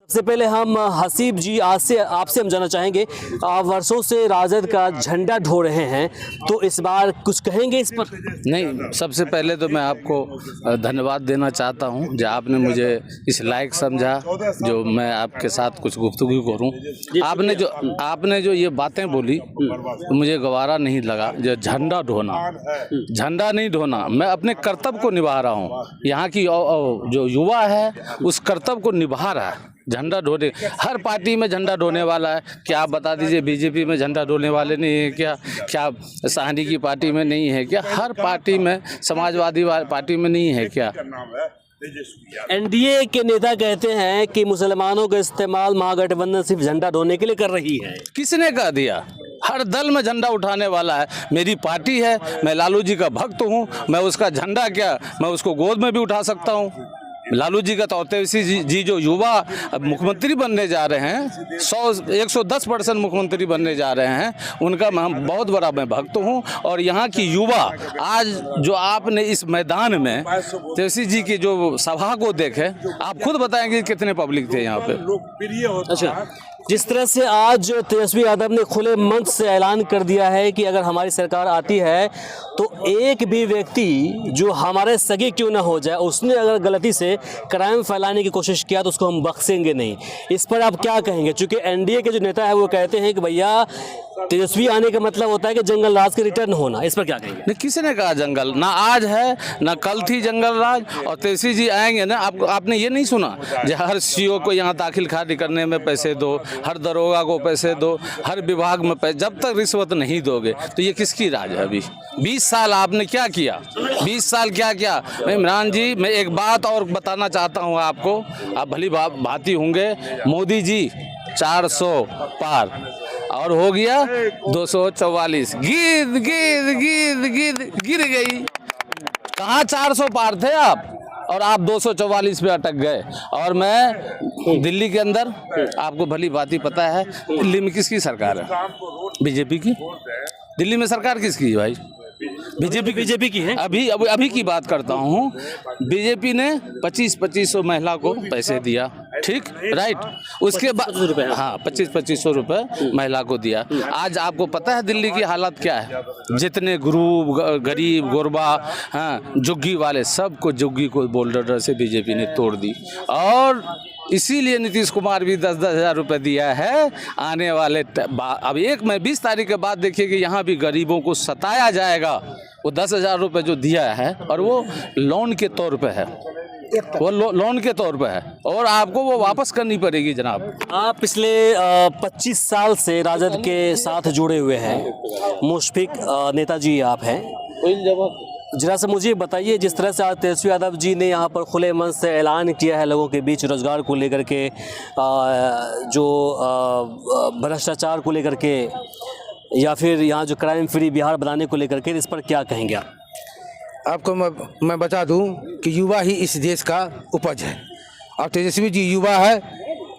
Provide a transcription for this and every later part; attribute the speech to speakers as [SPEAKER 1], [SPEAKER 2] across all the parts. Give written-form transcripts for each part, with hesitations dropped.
[SPEAKER 1] सबसे पहले हम हसीब जी आपसे हम जानना चाहेंगे, आप वर्षों से राजद का झंडा ढो रहे हैं, तो इस बार कुछ कहेंगे इस पर?
[SPEAKER 2] नहीं, सबसे पहले तो मैं आपको धन्यवाद देना चाहता हूं जो आपने मुझे इस लायक समझा जो मैं आपके साथ कुछ गुफ्तगू करूं। आपने जो ये बातें बोली तो मुझे गवारा नहीं लगा। जो झंडा नहीं ढोना, मैं अपने कर्तव्य को निभा रहा हूं। यहाँ की जो युवा है उस कर्तव्य को निभा रहा है। झंडा ढोने हर पार्टी में झंडा ढोने वाला है। क्या आप बता दीजिए, बीजेपी में झंडा ढोने वाले नहीं है क्या? क्या साहनी की पार्टी में नहीं है क्या? हर पार्टी में, समाजवादी पार्टी में नहीं है क्या?
[SPEAKER 1] एनडीए के नेता कहते हैं कि मुसलमानों का इस्तेमाल महागठबंधन सिर्फ झंडा ढोने के लिए कर रही है।
[SPEAKER 2] किसने कह दिया? हर दल में झंडा उठाने वाला है। मेरी पार्टी है, मैं लालू जी का भक्त हूँ। मैं उसका झंडा क्या, मैं उसको गोद में भी उठा सकता हूँ। लालू जी का तो तेजस्वी जी जो युवा मुख्यमंत्री बनने जा रहे हैं, 110% मुख्यमंत्री बनने जा रहे हैं, उनका मैं बहुत बड़ा भक्त हूं। और यहाँ की युवा आज जो आपने इस मैदान में तेजस्वी जी की जो सभा को देखे, आप खुद बताएंगे कितने पब्लिक थे यहाँ पे।
[SPEAKER 1] अच्छा, जिस तरह से आज तेजस्वी यादव ने खुले मंच से ऐलान कर दिया है कि अगर हमारी सरकार आती है तो एक भी व्यक्ति जो हमारे सगे क्यों ना हो जाए, उसने अगर गलती से क्राइम फैलाने की कोशिश किया तो उसको हम बख्शेंगे नहीं। इस पर आप क्या कहेंगे? क्योंकि एनडीए के जो नेता है वो कहते हैं कि भैया तेजस्वी आने का मतलब होता है कि जंगल राज के रिटर्न होना। इस पर क्या कहेंगे?
[SPEAKER 2] नहीं, किसी ने कहा जंगल? ना आज है ना कल थी जंगल राज। और तेजस्वी जी आएंगे ना, आपने ये नहीं सुना जो हर सीओ को यहाँ दाखिल खारिज करने में पैसे दो, हर दरोगा को पैसे दो, हर विभाग में पैसे? जब तक रिश्वत नहीं दोगे तो ये किसकी राज है? अभी 20 साल आपने क्या किया? 20 साल क्या किया? इमरान जी, मैं एक बात और बताना चाहता हूँ आपको, आप भली भांति होंगे। मोदी जी 400 पार और हो गया 244। गिर गई। कहाँ 400 पार थे आप और आप 244 पे अटक गए। और मैं दिल्ली के अंदर, आपको भली भांति पता है दिल्ली में किसकी सरकार है? बीजेपी की। दिल्ली में सरकार किसकी है भाई? बीजेपी की है। अभी की बात करता हूँ। बीजेपी ने 2500 महिला को पैसे दिया, ठीक, राइट। उसके बाद हाँ 2500 रुपये महिला को दिया। आज आपको पता है दिल्ली की हालत क्या है? जितने गरीब गुरबा, हाँ, झुग्गी वाले, सबको झुग्गी को बोल्डर से बीजेपी ने तोड़ दी। और इसीलिए नीतीश कुमार भी 10-10 हज़ार रुपये दिया है। आने वाले अब 20 तारीख के बाद देखिए कि यहाँ भी गरीबों को सताया जाएगा। वो 10,000 रुपये जो दिया है, और वो लोन के तौर पे है, वो लोन के तौर पे है, और आपको वो वापस करनी पड़ेगी जनाब।
[SPEAKER 1] आप पिछले 25 साल से राजद के साथ जुड़े हुए हैं, मुशफिक नेताजी आप हैं। जरा से मुझे बताइए, जिस तरह से आज तेजस्वी यादव जी ने यहाँ पर खुले मन से ऐलान किया है लोगों के बीच रोजगार को लेकर के, जो भ्रष्टाचार को लेकर के, या फिर यहाँ जो क्राइम फ्री बिहार बनाने को लेकर के, इस पर क्या कहेंगे आप?
[SPEAKER 3] आपको मैं बता दूं कि युवा ही इस देश का उपज है। और तेजस्वी जी युवा है,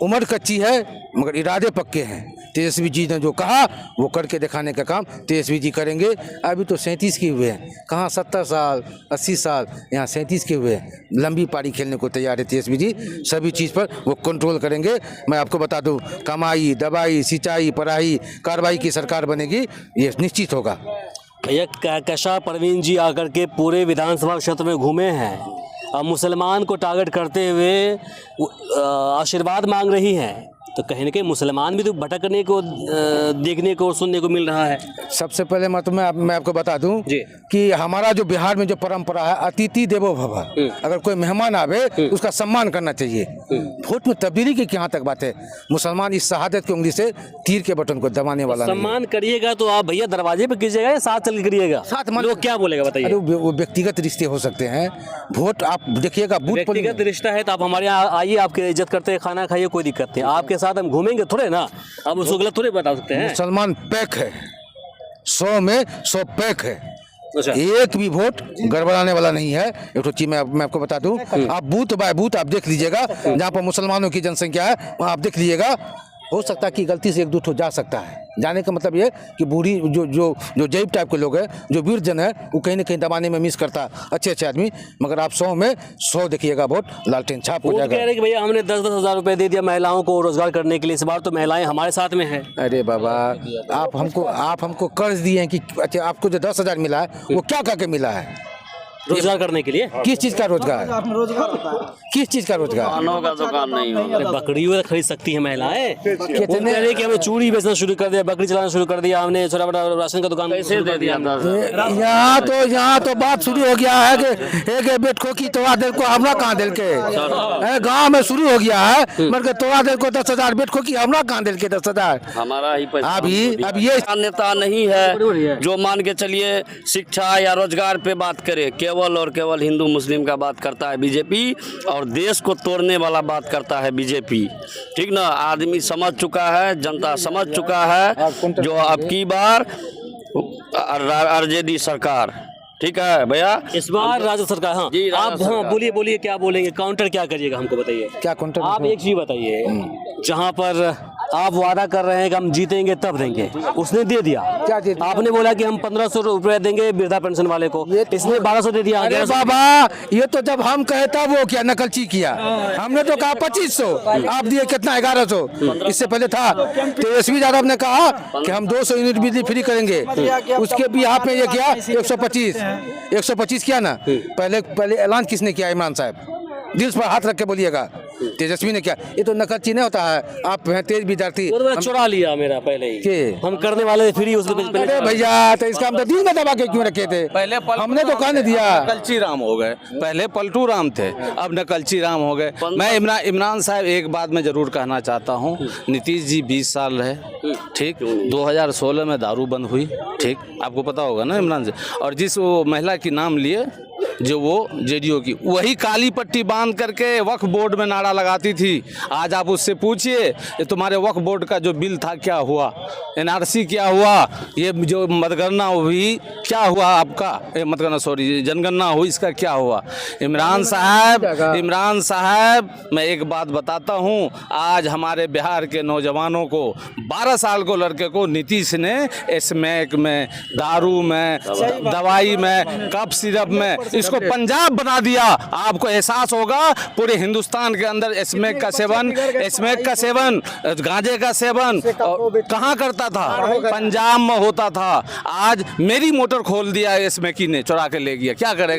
[SPEAKER 3] उम्र कच्ची है मगर इरादे पक्के हैं। तेजस्वी जी ने जो कहा वो करके दिखाने का काम तेजस्वी जी करेंगे। अभी तो 37 के हुए हैं, कहाँ 70 साल 80 साल, यहाँ 37 के हुए हैं। लंबी पारी खेलने को तैयार है तेजस्वी जी। सभी चीज़ पर वो कंट्रोल करेंगे। मैं आपको बता दूं, कमाई, दवाई, सिंचाई, पढ़ाई, कार्रवाई की सरकार बनेगी, ये निश्चित होगा।
[SPEAKER 1] भैया, कहकशां परवीन जी आकर के पूरे विधानसभा क्षेत्र में घूमे हैं, अब मुसलमान को टारगेट करते हुए आशीर्वाद मांग रही हैं, तो कहीं ना कहीं मुसलमान भी तो भटकने को देखने को और सुनने को मिल रहा है।
[SPEAKER 3] सबसे पहले मैं आपको बता दूं कि हमारा जो बिहार में जो परंपरा है, अतिथि देवो भव। अगर कोई मेहमान आवे उसका सम्मान करना चाहिए। वोट में तब्दीली की कहाँ तक बात है? मुसलमान इस शहादत की उंगली से तीर के बटन को दबाने वाला नहीं है।
[SPEAKER 1] सम्मान करिएगा तो आप भैया दरवाजे पे कीजिएगा या साथ चल के करिएगा?
[SPEAKER 3] साथ
[SPEAKER 1] लोग क्या बोलेगा बताइए?
[SPEAKER 3] वो व्यक्तिगत रिश्ते हो सकते हैं। वोट आप देखिएगा,
[SPEAKER 1] व्यक्तिगत रिश्ता है तो आप हमारे यहाँ आइए, आपकी इज्जत करते हैं, खाना खाइए, कोई दिक्कत नहीं। आपके साथ हम घूमेंगे थोड़े ना, अब उसको गलत थोड़े बता सकते हैं।
[SPEAKER 3] मुसलमान पैक है, 100 में 100 पैक है।
[SPEAKER 1] अच्छा।
[SPEAKER 3] एक भी वोट गड़बड़ाने वाला नहीं है। एक तो चीज मैं आपको बता दूं, आप बूथ बाय बूथ आप देख लीजिएगा, जहाँ पर मुसलमानों की जनसंख्या है वहाँ आप देख लीजिएगा। हो सकता है कि गलती से 1-2 ठो जा सकता है, जाने का मतलब ये कि बूढ़ी जो जो जो जैब टाइप के लोग हैं, जो वीर जन है, वो कहीं ना कहीं दबाने में मिस करता अच्छे अच्छे आदमी। मगर आप 100 में 100 देखिएगा वोट लालटेन छाप हो
[SPEAKER 1] वो तो
[SPEAKER 3] जाएगा।
[SPEAKER 1] कह रहे हैं कि भैया हमने 10-10 हज़ार रुपए दे दिया महिलाओं को रोजगार करने के लिए, इस बार तो महिलाएं हमारे साथ में है।
[SPEAKER 3] अरे बाबा, आप हमको कर्ज दिए हैं कि अच्छा आपको जो 10,000 मिला है वो क्या करके मिला है?
[SPEAKER 1] रोजगार करने के लिए
[SPEAKER 3] किस चीज का रोजगार? किस चीज का रोजगार?
[SPEAKER 4] का दुकान नहीं होगा।
[SPEAKER 1] अरे बकरी वो खरीद सकती है महिलाएं। वो
[SPEAKER 3] कितने
[SPEAKER 1] कह रहे हैं कि हमें चूड़ी बेचना शुरू कर दिया, बकरी चलाना शुरू कर दिया, हमने छोटा बड़ा राशन का दुकान
[SPEAKER 4] कैसे दे दिया 10,000?
[SPEAKER 3] यहाँ तो बात शुरू हो गया है कि एक बेटको की तोड़ा दिल को हमरा कहाँ दिल के गाँव में शुरू हो गया है। मगर तोड़ा दिल को 10,000 बेटको की हमरा कहाँ दिल के 10,000।
[SPEAKER 4] हमारा ही पैसा।
[SPEAKER 3] अब ये
[SPEAKER 4] नेता नहीं है जो मान के चलिए शिक्षा या रोजगार पे बात करे, केवल और केवल हिंदू मुस्लिम का बात करता है बीजेपी, और देश को तोड़ने वाला बात करता है बीजेपी। ठीक ना, आदमी समझ चुका है, जनता समझ चुका है जो अब की बार आरजेडी सरकार। ठीक है भैया,
[SPEAKER 1] इस बार राज्य सरकार। हाँ
[SPEAKER 4] जी, राज्य
[SPEAKER 1] आप, हाँ
[SPEAKER 4] सरकार।
[SPEAKER 1] बोलिए बोलिए, क्या बोलेंगे, काउंटर क्या करिएगा हमको बताइए।
[SPEAKER 3] क्या काउंटर?
[SPEAKER 1] आप एक चीज बताइए, जहाँ पर आप वादा कर रहे हैं कि हम जीतेंगे तब देंगे, उसने दे दिया।
[SPEAKER 3] क्या दे दिया?
[SPEAKER 1] आपने बोला कि हम 1,500 रुपए देंगे वृद्धा पेंशन वाले को, इसने 1,200 दे दिया।
[SPEAKER 3] अरे
[SPEAKER 1] 1100
[SPEAKER 3] बाबा, ये तो जब हम कहे तब वो क्या नकलची किया। हमने तो कहा 2,500, आप दिए कितना? 1,100। इससे पहले था तेजस्वी यादव ने कहा कि हम 200 यूनिट बिजली फ्री करेंगे, उसके भी आपने ये किया 125 किया ना। पहले ऐलान किसने किया? इमरान साहब। दिल पर हाथ रख के बोलिएगा, तेजस्वी ने किया। ये तो नकलची नहीं होता है। आप हैं तेज विद्यार्थी,
[SPEAKER 1] वो तो मैंने चुरा लिया मेरा पहले ही।
[SPEAKER 3] के?
[SPEAKER 1] हम करने वाले थे फ्री, उसको पहले
[SPEAKER 3] अरे भैया, तो इसका हम तो दिल में दबा के क्यों रखे थे? हमने तो कहने दिया।
[SPEAKER 2] नकलची राम हो गए, पहले पलटू राम थे, अब नकलची राम हो गए। मैं इमरान साहब एक बात मैं जरूर कहना चाहता हूँ, नीतीश जी 20 साल रहे, ठीक, 2016 में दारू बंद हुई, ठीक, आपको पता होगा ना इमरान से। और जिस वो महिला की नाम लिए जो वो जेडीओ की, वही काली पट्टी बांध करके वक्फ बोर्ड में नारा लगाती थी। आज आप उससे पूछिए ये तुम्हारे वक्फ बोर्ड का जो बिल था क्या हुआ, एनआरसी क्या हुआ, ये जो मतगणना हुई क्या हुआ आपका, मतगणना सॉरी जनगणना हुई, इसका क्या हुआ? इमरान साहब मैं एक बात बताता हूँ, आज हमारे बिहार के नौजवानों को 12 साल को लड़के को नीतीश ने स्मैक में, दारू में, दवाई में, कफ सिरप में इसको पंजाब बना दिया। आपको एहसास होगा पूरे हिंदुस्तान के अंदर स्मैक का सेवन, गांजे का सेवन कहाँ करता था? पंजाब में होता था। आज मेरी मोटर खोल दिया स्मैकी ने, चुरा के ले गया, क्या करेगा?